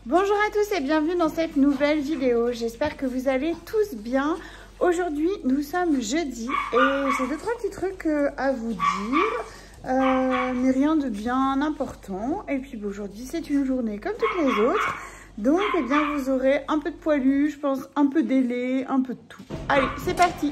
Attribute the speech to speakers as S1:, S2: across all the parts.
S1: Bonjour à tous et bienvenue dans cette nouvelle vidéo. J'espère que vous allez tous bien. Aujourd'hui, nous sommes jeudi et j'ai deux, trois petits trucs à vous dire, mais rien de bien important. Et puis aujourd'hui, c'est une journée comme toutes les autres. Donc, eh bien, vous aurez un peu de poilu, je pense, un peu d'ailé, un peu de tout. Allez, c'est parti!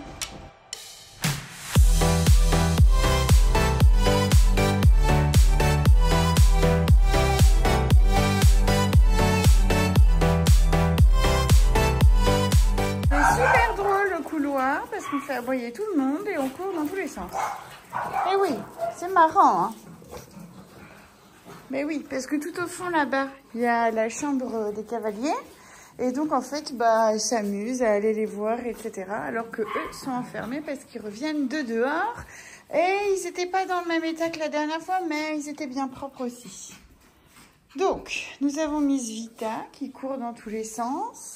S1: Parce qu'on fait aboyer tout le monde et on court dans tous les sens. Et oui, c'est marrant, hein. Mais oui, parce que tout au fond là-bas, il y a la chambre des cavaliers. Et donc en fait, ils s'amusent à aller les voir, etc. Alors que eux sont enfermés parce qu'ils reviennent de dehors. Et ils n'étaient pas dans le même état que la dernière fois, mais ils étaient bien propres aussi. Donc, nous avons Miss Vita qui court dans tous les sens.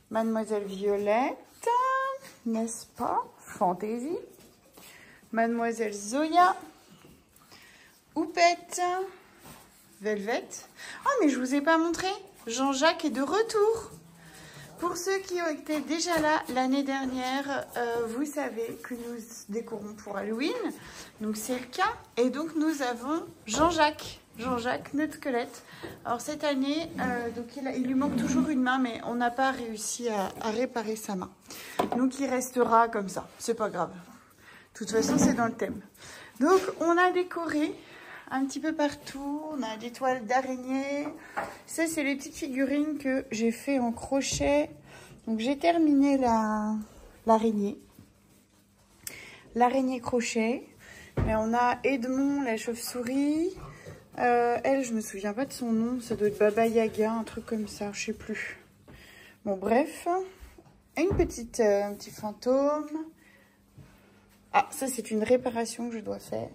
S1: Mademoiselle Violette. N'est-ce pas? Fantaisie. Mademoiselle Zoya. Oupette. Velvet. Oh, mais je vous ai pas montré. Jean-Jacques est de retour. Pour ceux qui ont été déjà là l'année dernière, vous savez que nous décorons pour Halloween. Donc, c'est le cas. Et donc, nous avons Jean-Jacques. Jean-Jacques, notre squelette. Alors, cette année, il lui manque toujours une main, mais on n'a pas réussi à réparer sa main. Donc, il restera comme ça. C'est pas grave. De toute façon, c'est dans le thème. Donc, on a décoré un petit peu partout. On a des toiles d'araignée. Ça, c'est les petites figurines que j'ai fait en crochet. Donc, j'ai terminé l'araignée. L'araignée crochet. Mais on a Edmond, la chauve-souris. Elle, je me souviens pas de son nom. Ça doit être Baba Yaga, un truc comme ça. Je sais plus. Bon, bref. Un petit fantôme. Ah, ça, c'est une réparation que je dois faire.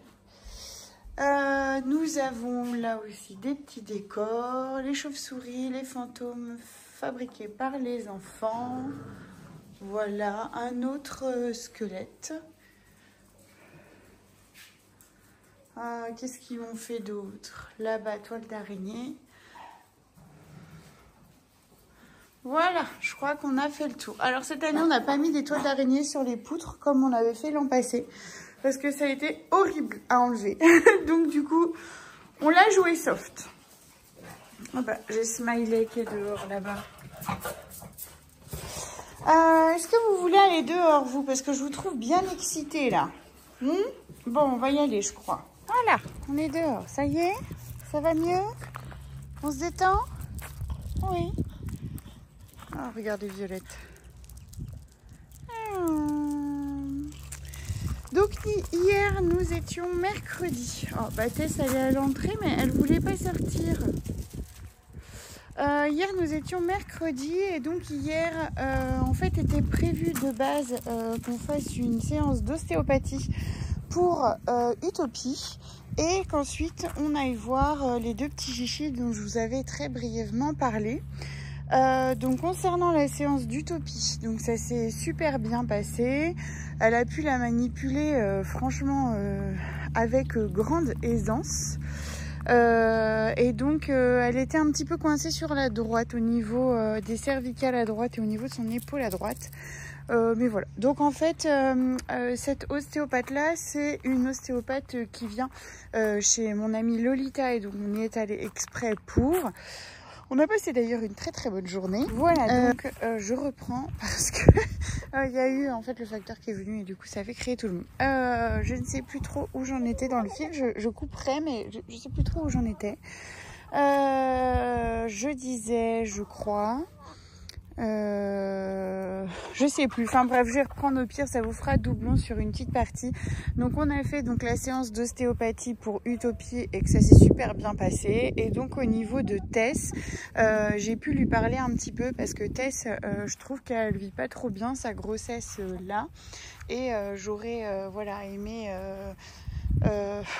S1: Nous avons là aussi des petits décors, les chauves-souris, les fantômes fabriqués par les enfants. Voilà, un autre squelette. Qu'est-ce qu'ils m'ont fait d'autre? Là-bas, toile d'araignée. Voilà, je crois qu'on a fait le tour. Alors cette année, on n'a pas mis des toiles d'araignée sur les poutres comme on avait fait l'an passé. Parce que ça a été horrible à enlever. Donc du coup, on l'a joué soft. Oh j'ai Smiley qui est dehors là-bas. Est-ce que vous voulez aller dehors, vous? Parce que je vous trouve bien excitée là. Bon, on va y aller, je crois. Voilà, on est dehors. Ça y est? Ça va mieux? On se détend? Oui. Oh, regardez Violette. Donc hier nous étions mercredi. Oh, Tess elle est à l'entrée mais elle voulait pas sortir. Hier nous étions mercredi et donc hier en fait était prévu de base qu'on fasse une séance d'ostéopathie pour Utopie et qu'ensuite on aille voir les deux petits chichis dont je vous avais très brièvement parlé. Donc concernant la séance d'Utopie, donc ça s'est super bien passé. Elle a pu la manipuler franchement avec grande aisance. Et donc elle était un petit peu coincée sur la droite au niveau des cervicales à droite et au niveau de son épaule à droite. Mais voilà, donc en fait cette ostéopathe là c'est une ostéopathe qui vient chez mon amie Lolita et donc on y est allé exprès pour. On a passé d'ailleurs une très très bonne journée. Voilà, donc je reprends parce que il y a eu en fait le facteur qui est venu et du coup ça fait crier tout le monde. Je ne sais plus trop où j'en étais dans le fil, je couperai mais je ne sais plus trop où j'en étais. Je disais, je crois... je sais plus, enfin bref je vais reprendre au pire, ça vous fera doublon sur une petite partie. Donc on a fait donc la séance d'ostéopathie pour Utopie et que ça s'est super bien passé. Et donc au niveau de Tess, j'ai pu lui parler un petit peu parce que Tess je trouve qu'elle vit pas trop bien sa grossesse là et j'aurais voilà aimé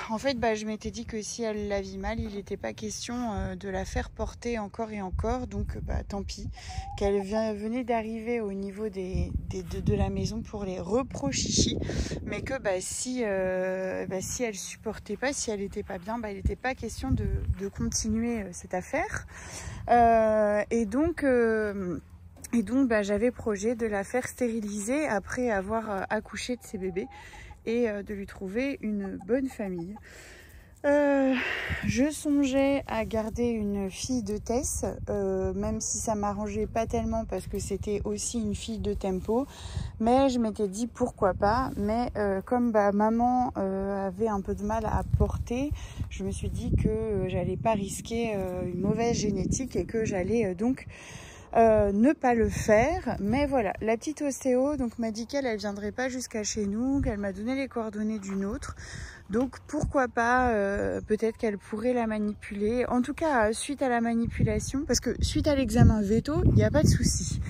S1: En fait, je m'étais dit que si elle la vit mal, il n'était pas question de la faire porter encore et encore. Donc, tant pis. Qu'elle venait d'arriver au niveau de la maison pour les repros chichi. Mais que si elle supportait pas, si elle n'était pas bien, il n'était pas question de continuer cette affaire. Et donc, j'avais projet de la faire stériliser après avoir accouché de ses bébés. Et de lui trouver une bonne famille. Je songeais à garder une fille de Tess, même si ça m'arrangeait pas tellement parce que c'était aussi une fille de tempo, mais je m'étais dit pourquoi pas. Mais comme maman avait un peu de mal à porter, je me suis dit que j'allais pas risquer une mauvaise génétique et que j'allais donc ne pas le faire. Mais voilà, la petite ostéo donc m'a dit qu'elle viendrait pas jusqu'à chez nous, qu'elle m'a donné les coordonnées d'une autre, donc pourquoi pas, peut-être qu'elle pourrait la manipuler. En tout cas, suite à la manipulation, parce que suite à l'examen veto, il n'y a pas de souci.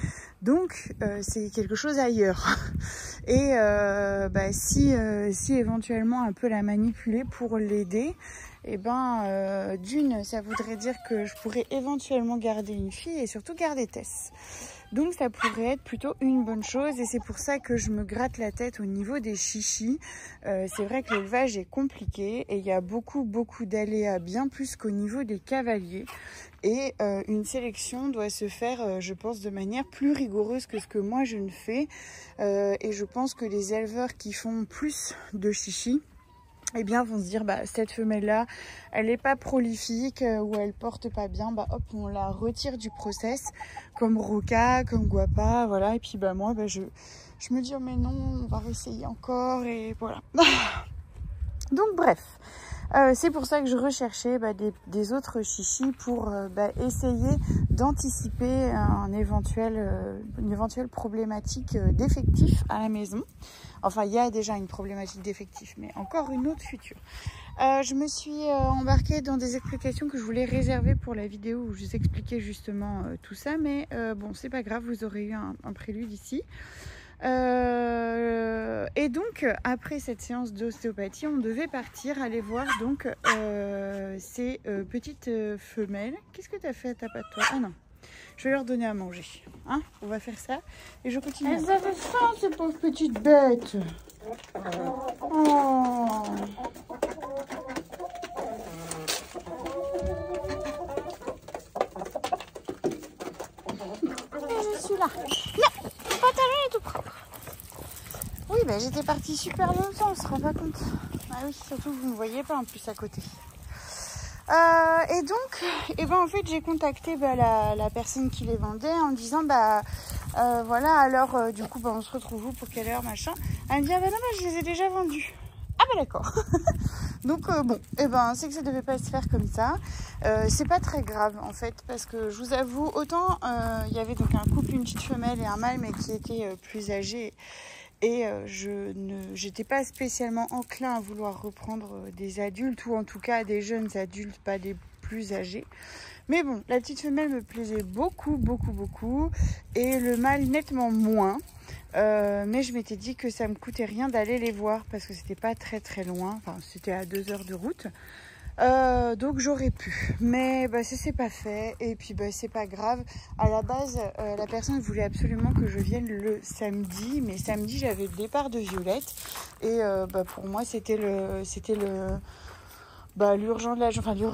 S1: Donc c'est quelque chose ailleurs. Et si éventuellement elle peut la manipuler pour l'aider, d'une, ça voudrait dire que je pourrais éventuellement garder une fille et surtout garder Tess. Donc ça pourrait être plutôt une bonne chose et c'est pour ça que je me gratte la tête au niveau des chichis. C'est vrai que l'élevage est compliqué et il y a beaucoup d'aléas, bien plus qu'au niveau des cavaliers. Et une sélection doit se faire, je pense, de manière plus rigoureuse que ce que moi je ne fais. Et je pense que les éleveurs qui font plus de chichis, vont se dire cette femelle là elle n'est pas prolifique ou elle porte pas bien, hop on la retire du process, comme Roca, comme Guapa, voilà. Et puis moi je me dis mais non, on va réessayer encore et voilà. Donc bref, c'est pour ça que je recherchais des autres chichis pour essayer d'anticiper une éventuelle problématique d'effectifs à la maison. Enfin, il y a déjà une problématique d'effectifs, mais encore une autre future. Je me suis embarquée dans des explications que je voulais réserver pour la vidéo où je vous expliquais justement tout ça, mais bon, c'est pas grave, vous aurez eu un prélude ici. Et donc, après cette séance d'ostéopathie, on devait partir aller voir donc ces petites femelles. Qu'est-ce que tu as fait à ta patte, toi? Ah non. Je vais leur donner à manger. Hein, on va faire ça. Et je continue. Elles avaient faim, ces pauvres petites bêtes. Oh. Et je suis là. Non, le pantalon est tout propre. Oui, j'étais partie super longtemps, on se rend pas compte. Ah oui, surtout que vous ne me voyez pas en plus à côté. Et donc, en fait, j'ai contacté la personne qui les vendait en disant voilà, alors du coup on se retrouve où, pour quelle heure, machin. Elle me dit non, je les ai déjà vendus. Ah d'accord. Donc bon, c'est que ça devait pas se faire comme ça. C'est pas très grave en fait, parce que je vous avoue, autant il y avait donc un couple, une petite femelle et un mâle, mais qui était plus âgé. Et j'étais pas spécialement enclin à vouloir reprendre des adultes, ou en tout cas des jeunes adultes, pas des plus âgés. Mais bon, la petite femelle me plaisait beaucoup, et le mâle nettement moins. Mais je m'étais dit que ça me coûtait rien d'aller les voir parce que c'était pas très loin, enfin c'était à 2 heures de route. Donc j'aurais pu, mais ça s'est pas fait, et puis c'est pas grave. À la base, la personne voulait absolument que je vienne le samedi, mais samedi j'avais le départ de Violette, et pour moi c'était l'urgent de la journée,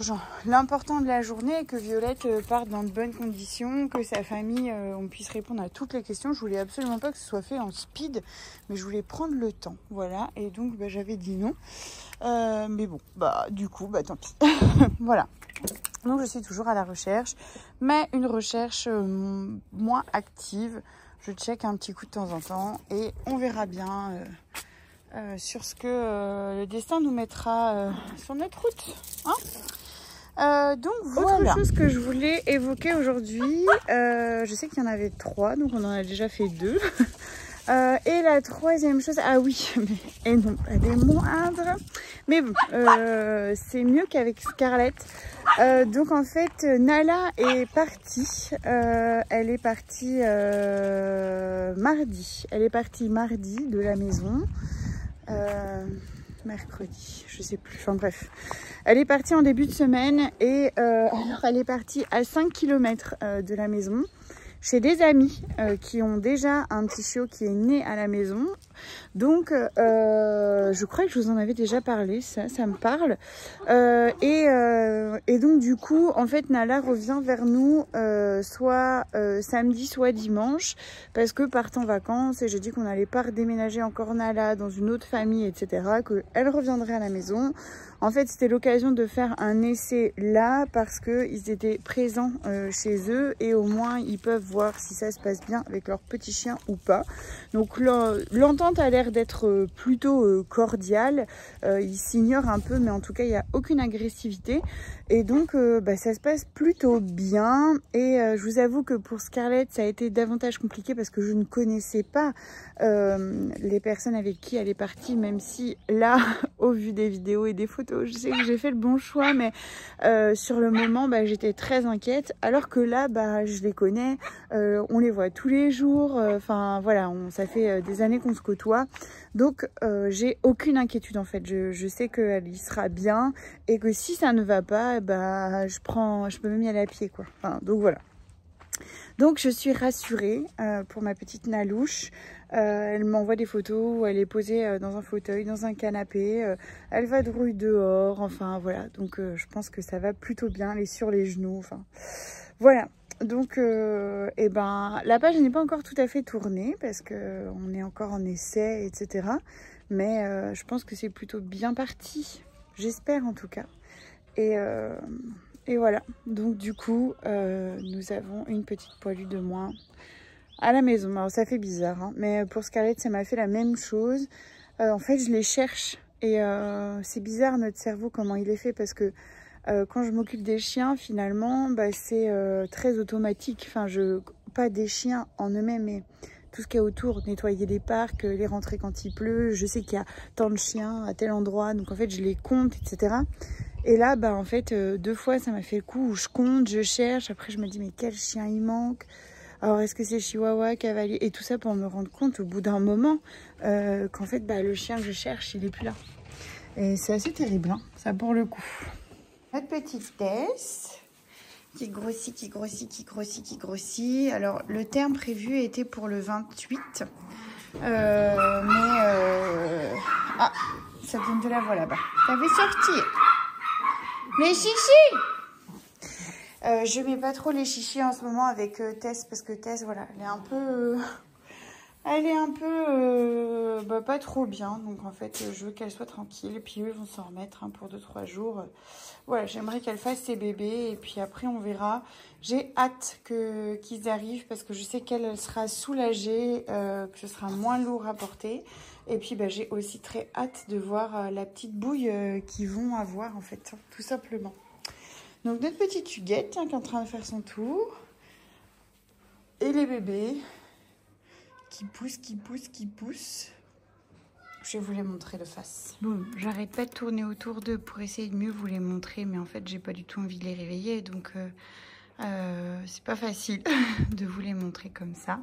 S1: l'important de la journée, que Violette parte dans de bonnes conditions, que sa famille, on puisse répondre à toutes les questions. Je voulais absolument pas que ce soit fait en speed, mais je voulais prendre le temps, voilà. Et donc j'avais dit non, mais bon, du coup, tant pis. Voilà. Donc je suis toujours à la recherche, mais une recherche moins active. Je check un petit coup de temps en temps et on verra bien sur ce que le destin nous mettra sur notre route. Hein, donc voilà. Autre chose que je voulais évoquer aujourd'hui, je sais qu'il y en avait 3, donc on en a déjà fait 2. Et la troisième chose, ah oui, et non, pas des moindres, mais bon, c'est mieux qu'avec Scarlett. Donc en fait, Nala est partie, elle est partie mardi. Elle est partie mardi de la maison. mercredi, je sais plus, enfin bref. Elle est partie en début de semaine et alors elle est partie à 5 km de la maison, chez des amis qui ont déjà un petit chiot qui est né à la maison. Donc je crois que je vous en avais déjà parlé, ça me parle. Et donc du coup, en fait, Nala revient vers nous soit samedi, soit dimanche, parce que partant en vacances, et j'ai dit qu'on n'allait pas redéménager encore Nala dans une autre famille, etc., qu'elle reviendrait à la maison. En fait, c'était l'occasion de faire un essai là, parce qu'ils étaient présents chez eux, et au moins, ils peuvent voir si ça se passe bien avec leur petit chien ou pas. Donc l'entente a l'air d'être plutôt cordiale. Ils s'ignorent un peu, mais en tout cas, il n'y a aucune agressivité. Et donc, ça se passe plutôt bien. Et je vous avoue que pour Scarlett, ça a été davantage compliqué parce que je ne connaissais pas les personnes avec qui elle est partie, même si là, au vu des vidéos et des photos, je sais que j'ai fait le bon choix, mais sur le moment, j'étais très inquiète. Alors que là, je les connais, on les voit tous les jours. Enfin, voilà, ça fait des années qu'on se côtoie. Donc, j'ai aucune inquiétude en fait. Je sais qu'elle y sera bien et que si ça ne va pas, je peux même y aller à pied, quoi. Enfin, donc voilà. Donc je suis rassurée pour ma petite Nalouche. Elle m'envoie des photos où elle est posée dans un fauteuil, dans un canapé. Elle va drouille dehors, enfin voilà. Donc je pense que ça va plutôt bien. Elle est sur les genoux, enfin voilà. Donc la page n'est pas encore tout à fait tournée parce qu'on est encore en essai, etc. Mais je pense que c'est plutôt bien parti. J'espère en tout cas. Et voilà, donc du coup, nous avons une petite poilue de moins à la maison. Alors ça fait bizarre, hein, mais pour Scarlett, ça m'a fait la même chose. En fait, je les cherche et c'est bizarre notre cerveau, comment il est fait, parce que quand je m'occupe des chiens, finalement, c'est très automatique. Enfin, pas des chiens en eux-mêmes, mais tout ce qu'il y a autour, nettoyer les parcs, les rentrer quand il pleut. Je sais qu'il y a tant de chiens à tel endroit, donc en fait, je les compte, etc. Et là, en fait, 2 fois, ça m'a fait le coup où je compte, je cherche. Après, je me dis, mais quel chien il manque? Alors, est-ce que c'est Chihuahua, Cavalier? Et tout ça pour me rendre compte au bout d'un moment qu'en fait, le chien que je cherche, il est plus là. Et c'est assez terrible, hein, ça pour le coup. Notre petite Tess qui grossit, qui grossit, qui grossit, qui grossit. Alors, le terme prévu était pour le 28. Ah, ça vient de la voix là-bas. T'avais sorti. Les chichis, je mets pas trop les chichis en ce moment avec Tess parce que Tess, voilà, elle est un peu pas trop bien. Donc en fait, je veux qu'elle soit tranquille. Et puis eux vont s'en remettre pour 2-3 jours. Voilà, j'aimerais qu'elle fasse ses bébés et puis après on verra. J'ai hâte qu'ils arrivent parce que je sais qu'elle sera soulagée, que ce sera moins lourd à porter. Et puis j'ai aussi très hâte de voir la petite bouille qu'ils vont avoir en fait, tout simplement. Donc notre petite Huguette qui est en train de faire son tour. Et les bébés qui poussent, qui poussent, qui poussent. Je vais vous les montrer de face. Bon, j'arrête pas de tourner autour d'eux pour essayer de mieux vous les montrer, mais en fait j'ai pas du tout envie de les réveiller, donc c'est pas facile de vous les montrer comme ça.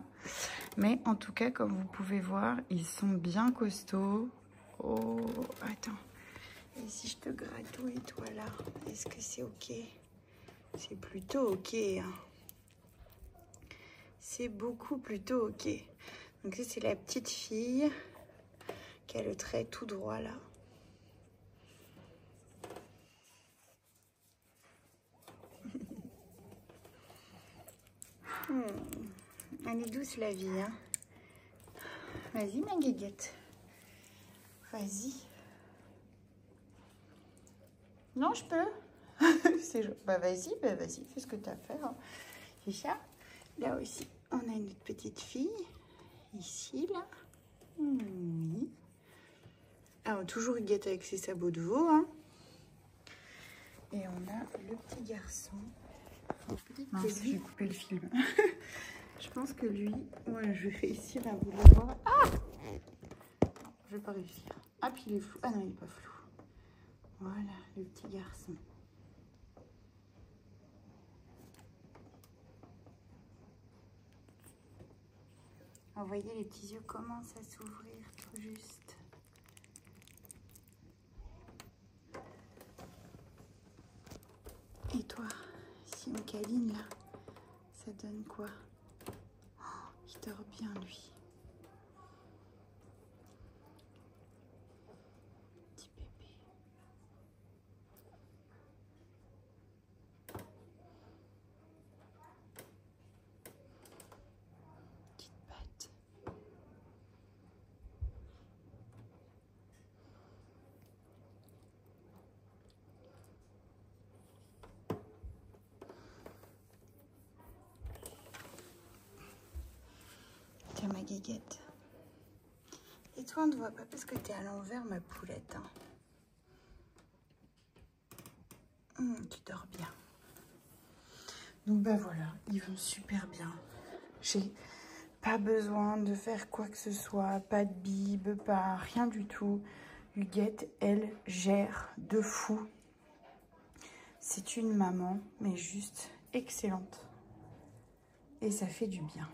S1: Mais en tout cas, comme vous pouvez voir, ils sont bien costauds. Oh, attends. Et si je te gratouille, toi là, est-ce que c'est ok? C'est plutôt ok, hein. C'est beaucoup plutôt ok. Donc ça, c'est la petite fille qui a le trait tout droit là. Elle est douce la vie, hein. Vas-y ma guéguette. Vas-y. Non, je peux. Vas-y, fais ce que tu as à faire. Hein. C'est ça. Là aussi, on a une autre petite fille. Ici, là. Oui. Alors, toujours Huguette avec ses sabots de veau. Hein. Et on a le petit garçon. Peut-être j'ai coupé le film. Je pense que lui, ouais, je vais réussir à vous le voir. Ah, non, je vais pas réussir. Ah, puis il est flou. Ah non, il n'est pas flou. Voilà, le petit garçon. Vous voyez, les petits yeux commencent à s'ouvrir tout juste. câline là, ça donne quoi? Oh, il dort bien lui. Petit bébé. Petite patte. Tiens ma guéguette. Et toi on ne te voit pas parce que t'es à l'envers ma poulette. Hein. Tu dors bien. Donc ben voilà, ils vont super bien. J'ai pas besoin de faire quoi que ce soit, pas de bib, pas rien du tout. Huguette, elle, gère de fou. C'est une maman, mais juste excellente. Et ça fait du bien.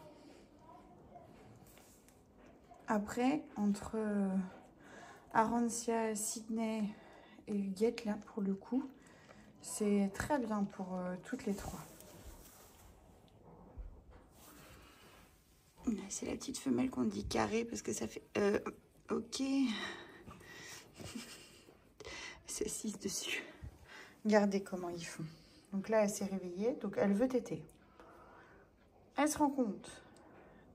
S1: Après, entre Arancia, Sydney et Huguette, là, pour le coup, c'est très bien pour toutes les trois. C'est la petite femelle qu'on dit carré parce que ça fait... ok. S'assise dessus. Regardez comment ils font. Donc là, elle s'est réveillée. Donc elle veut téter. Elle se rend compte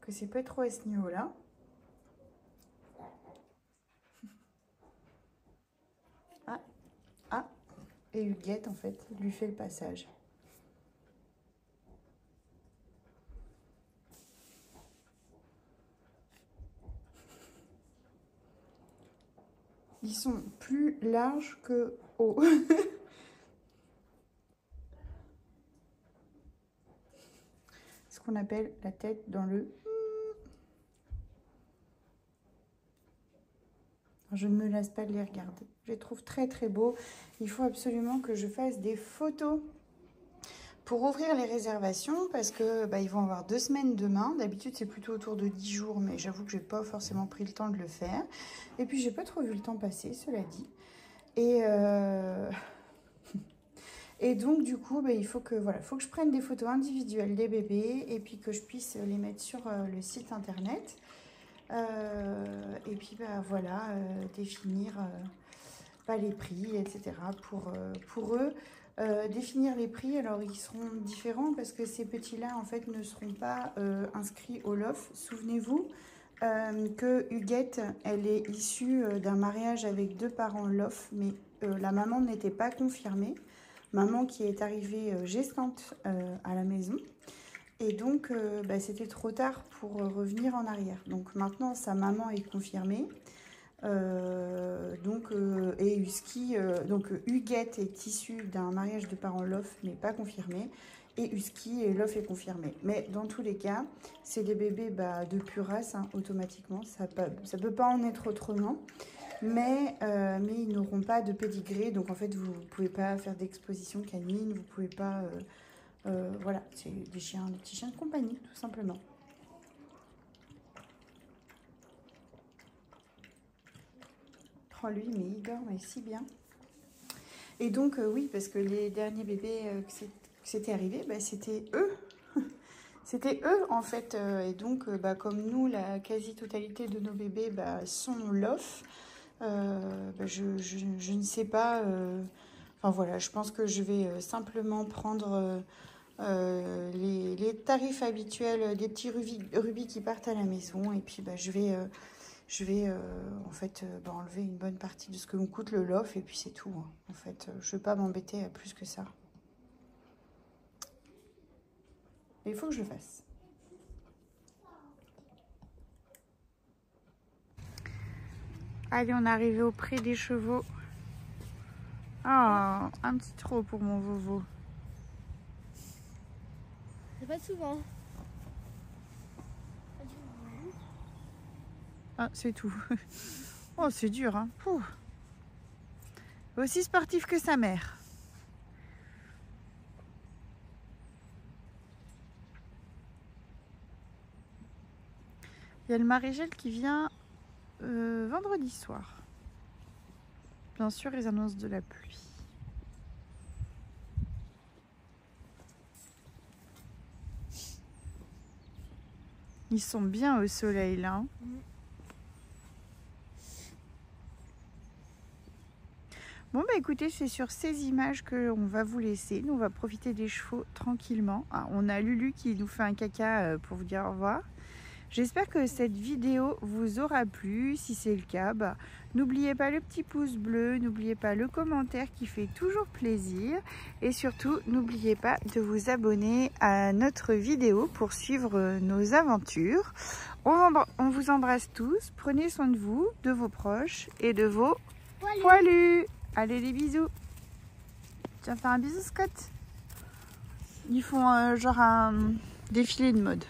S1: que c'est pas trop à ce niveau-là. Ah, ah. Et Huguette, en fait, lui fait le passage. Ils sont plus larges que hauts. Ce qu'on appelle la tête dans le... Je ne me lasse pas de les regarder. Je les trouve très très beaux. Il faut absolument que je fasse des photos pour ouvrir les réservations parce que ils vont avoir 2 semaines demain. D'habitude, c'est plutôt autour de 10 jours, mais j'avoue que j'ai pas forcément pris le temps de le faire. Et puis, j'ai pas trop vu le temps passer, cela dit. Et donc, du coup, il faut que, voilà, faut que je prenne des photos individuelles des bébés et puis que je puisse les mettre sur le site internet. Et puis, voilà, définir les prix, etc. pour eux. Définir les prix, alors ils seront différents parce que ces petits-là, en fait, ne seront pas inscrits au LOF. Souvenez-vous que Huguette, elle est issue d'un mariage avec 2 parents LOF, mais la maman n'était pas confirmée. Maman qui est arrivée gestante à la maison. Et donc, c'était trop tard pour revenir en arrière. Donc maintenant, sa maman est confirmée. Et Husky, Huguette est issue d'un mariage de parents LOF, mais pas confirmé. Et Husky et LOF est confirmé. Mais dans tous les cas, c'est des bébés de pure race, hein, automatiquement. Ça peut pas en être autrement. Mais ils n'auront pas de pédigré. Donc en fait, vous ne pouvez pas faire d'exposition canine. Vous pouvez pas... voilà, c'est des petits chiens de compagnie, tout simplement. Oh, lui, mais il dort mais si bien. Et donc, oui, parce que les derniers bébés que c'était arrivé, c'était eux. C'était eux, en fait. Et donc, comme nous, la quasi-totalité de nos bébés sont LOF, je ne sais pas... Enfin, voilà, je pense que je vais simplement prendre les tarifs habituels des petits rubis qui partent à la maison. Et puis, je vais en fait enlever une bonne partie de ce que me coûte le LOF et puis c'est tout. Hein. En fait, je ne vais pas m'embêter à plus que ça. Mais il faut que je le fasse. Allez, on est arrivé au pré des chevaux. Oh, un petit trop pour mon vovo.
S2: C'est pas souvent.
S1: Ah, c'est tout. Oh, c'est dur, hein. Pouh. Aussi sportif que sa mère. Il y a le maréchal qui vient vendredi soir. Bien sûr, ils annoncent de la pluie. Ils sont bien au soleil là. Bon bah écoutez, c'est sur ces images qu'on va vous laisser. Nous on va profiter des chevaux tranquillement. Ah, on a Lulu qui nous fait un caca pour vous dire au revoir. J'espère que cette vidéo vous aura plu. Si c'est le cas, bah, n'oubliez pas le petit pouce bleu, n'oubliez pas le commentaire qui fait toujours plaisir. Et surtout, n'oubliez pas de vous abonner à notre vidéo pour suivre nos aventures. On vous embrasse tous. Prenez soin de vous, de vos proches et de vos poilus. Allez, les bisous. Tu vas faire un bisou, Scott? Ils font genre un défilé de mode.